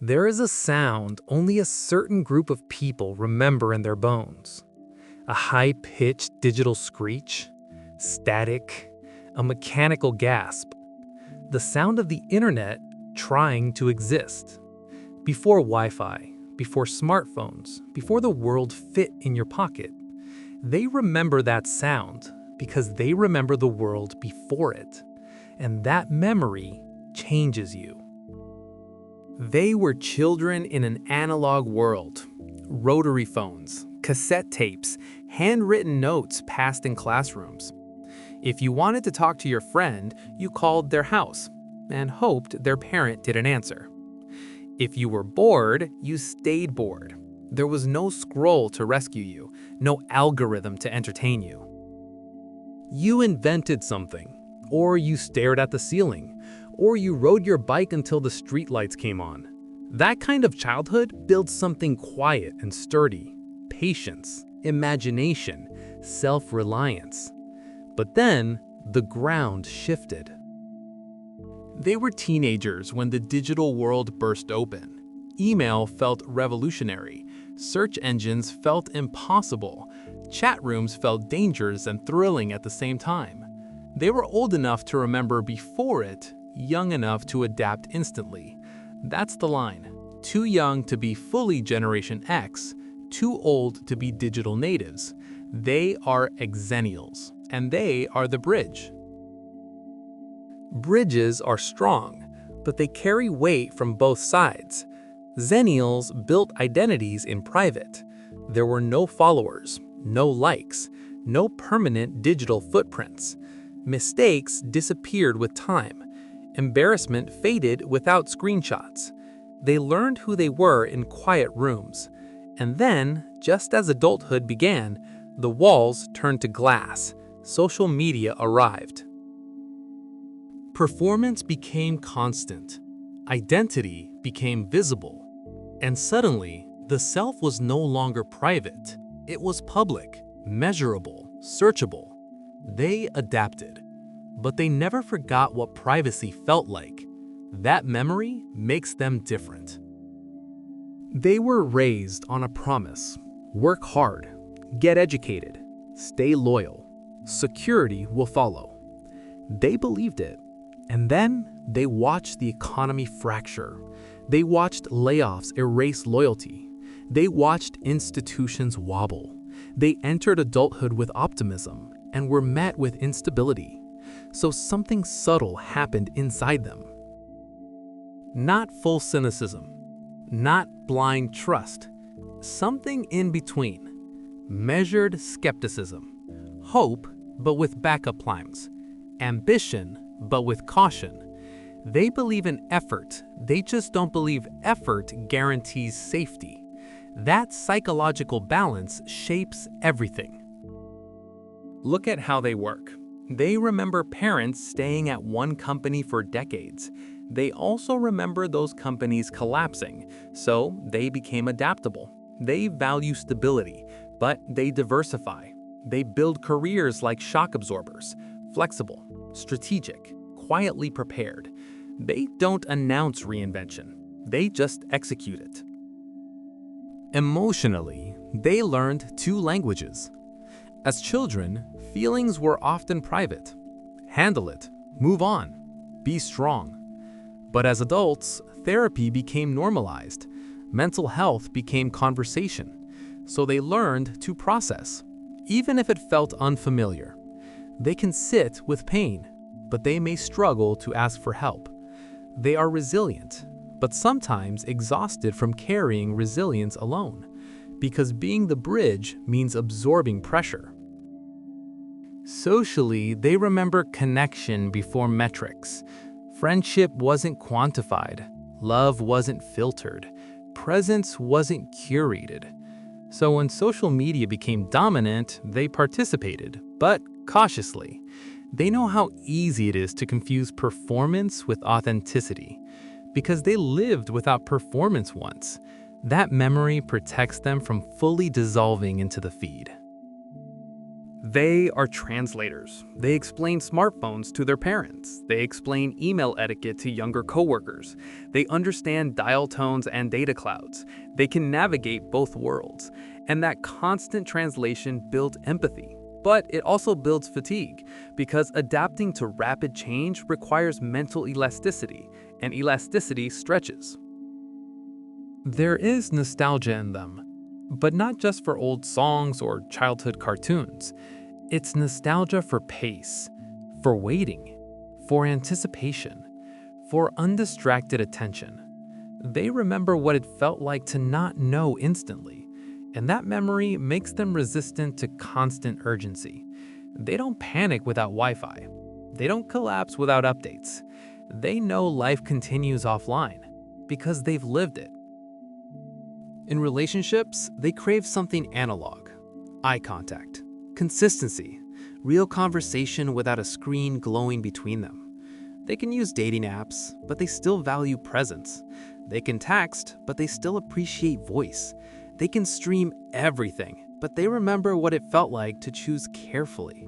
There is a sound only a certain group of people remember in their bones. A high-pitched digital screech, static, a mechanical gasp. The sound of the internet trying to exist. Before Wi-Fi, before smartphones, before the world fit in your pocket. They remember that sound because they remember the world before it. And that memory changes you. They were children in an analog world. Rotary phones, cassette tapes, handwritten notes passed in classrooms. If you wanted to talk to your friend, you called their house and hoped their parent didn't answer. If you were bored, you stayed bored. There was no scroll to rescue you, no algorithm to entertain you. You invented something, or you stared at the ceiling, or you rode your bike until the streetlights came on. That kind of childhood builds something quiet and sturdy, patience, imagination, self-reliance. But then, the ground shifted. They were teenagers when the digital world burst open. Email felt revolutionary. Search engines felt impossible. Chat rooms felt dangerous and thrilling at the same time. They were old enough to remember before it, young enough to adapt instantly. That's the line. Too young to be fully Generation X, too old to be digital natives. They are Xennials, and they are the bridge. Bridges are strong, but they carry weight from both sides. Xennials built identities in private. There were no followers, no likes, no permanent digital footprints. Mistakes disappeared with time. Embarrassment faded without screenshots. They learned who they were in quiet rooms. And then, just as adulthood began, the walls turned to glass. Social media arrived. Performance became constant. Identity became visible. And suddenly, the self was no longer private. It was public, measurable, searchable. They adapted. But they never forgot what privacy felt like. That memory makes them different. They were raised on a promise. Work hard, get educated, stay loyal. Security will follow. They believed it. And then they watched the economy fracture. They watched layoffs erase loyalty. They watched institutions wobble. They entered adulthood with optimism and were met with instability. So something subtle happened inside them. Not full cynicism, not blind trust, something in between. Measured skepticism, hope but with backup plans, ambition but with caution. They believe in effort, they just don't believe effort guarantees safety. That psychological balance shapes everything. Look at how they work. They remember parents staying at one company for decades. They also remember those companies collapsing, so they became adaptable. They value stability, but they diversify. They build careers like shock absorbers, flexible, strategic, quietly prepared. They don't announce reinvention, they just execute it. Emotionally, they learned 2 languages. As children, feelings were often private. Handle it, move on, be strong. But as adults, therapy became normalized. Mental health became conversation. So they learned to process, even if it felt unfamiliar. They can sit with pain, but they may struggle to ask for help. They are resilient, but sometimes exhausted from carrying resilience alone, because being the bridge means absorbing pressure. Socially, they remember connection before metrics. Friendship wasn't quantified, love wasn't filtered, presence wasn't curated. So when social media became dominant, they participated, but cautiously. They know how easy it is to confuse performance with authenticity, because they lived without performance once. That memory protects them from fully dissolving into the feed. They are translators. They explain smartphones to their parents. They explain email etiquette to younger coworkers. They understand dial tones and data clouds. They can navigate both worlds. And that constant translation builds empathy. But it also builds fatigue, because adapting to rapid change requires mental elasticity, and elasticity stretches. There is nostalgia in them, but not just for old songs or childhood cartoons. It's nostalgia for pace, for waiting, for anticipation, for undistracted attention. They remember what it felt like to not know instantly, and that memory makes them resistant to constant urgency. They don't panic without Wi-Fi. They don't collapse without updates. They know life continues offline because they've lived it. In relationships, they crave something analog: eye contact, consistency, real conversation without a screen glowing between them. They can use dating apps, but they still value presence. They can text, but they still appreciate voice. They can stream everything, but they remember what it felt like to choose carefully.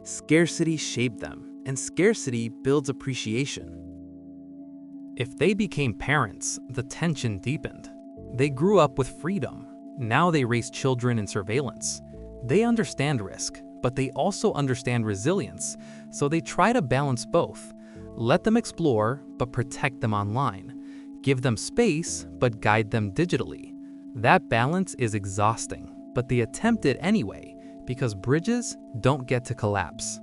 Scarcity shaped them, and scarcity builds appreciation. If they became parents, the tension deepened. They grew up with freedom. Now they raise children in surveillance. They understand risk, but they also understand resilience, so they try to balance both. Let them explore, but protect them online. Give them space, but guide them digitally. That balance is exhausting, but they attempt it anyway, because bridges don't get to collapse.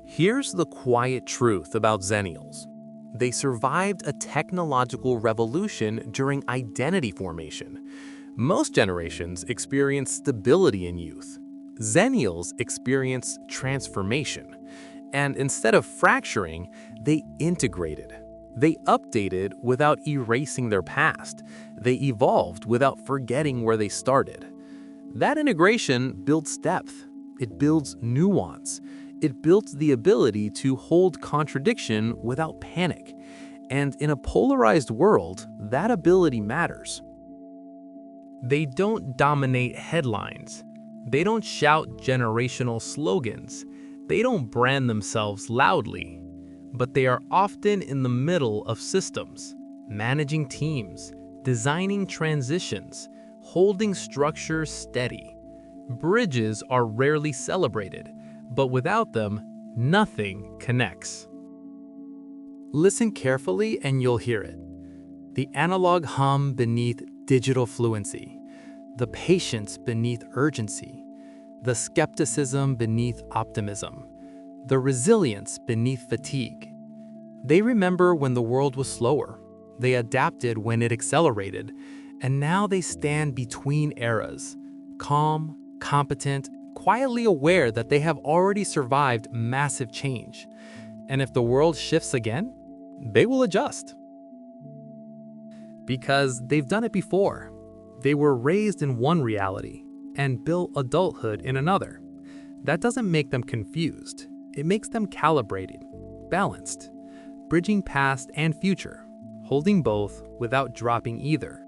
Here's the quiet truth about Xennials. They survived a technological revolution during identity formation. Most generations experience stability in youth. Xennials experience transformation. And instead of fracturing, they integrated. They updated without erasing their past. They evolved without forgetting where they started. That integration builds depth. It builds nuance. It builds the ability to hold contradiction without panic. And in a polarized world, that ability matters. They don't dominate headlines. They don't shout generational slogans. They don't brand themselves loudly. But they are often in the middle of systems, managing teams, designing transitions, holding structure steady. Bridges are rarely celebrated, but without them, nothing connects. Listen carefully and you'll hear it. The analog hum beneath digital fluency, the patience beneath urgency, the skepticism beneath optimism, the resilience beneath fatigue. They remember when the world was slower. They adapted when it accelerated, and now they stand between eras, calm, competent, quietly aware that they have already survived massive change. And if the world shifts again, they will adjust. Because they've done it before. They were raised in one reality and built adulthood in another. That doesn't make them confused. It makes them calibrated, balanced, bridging past and future, holding both without dropping either.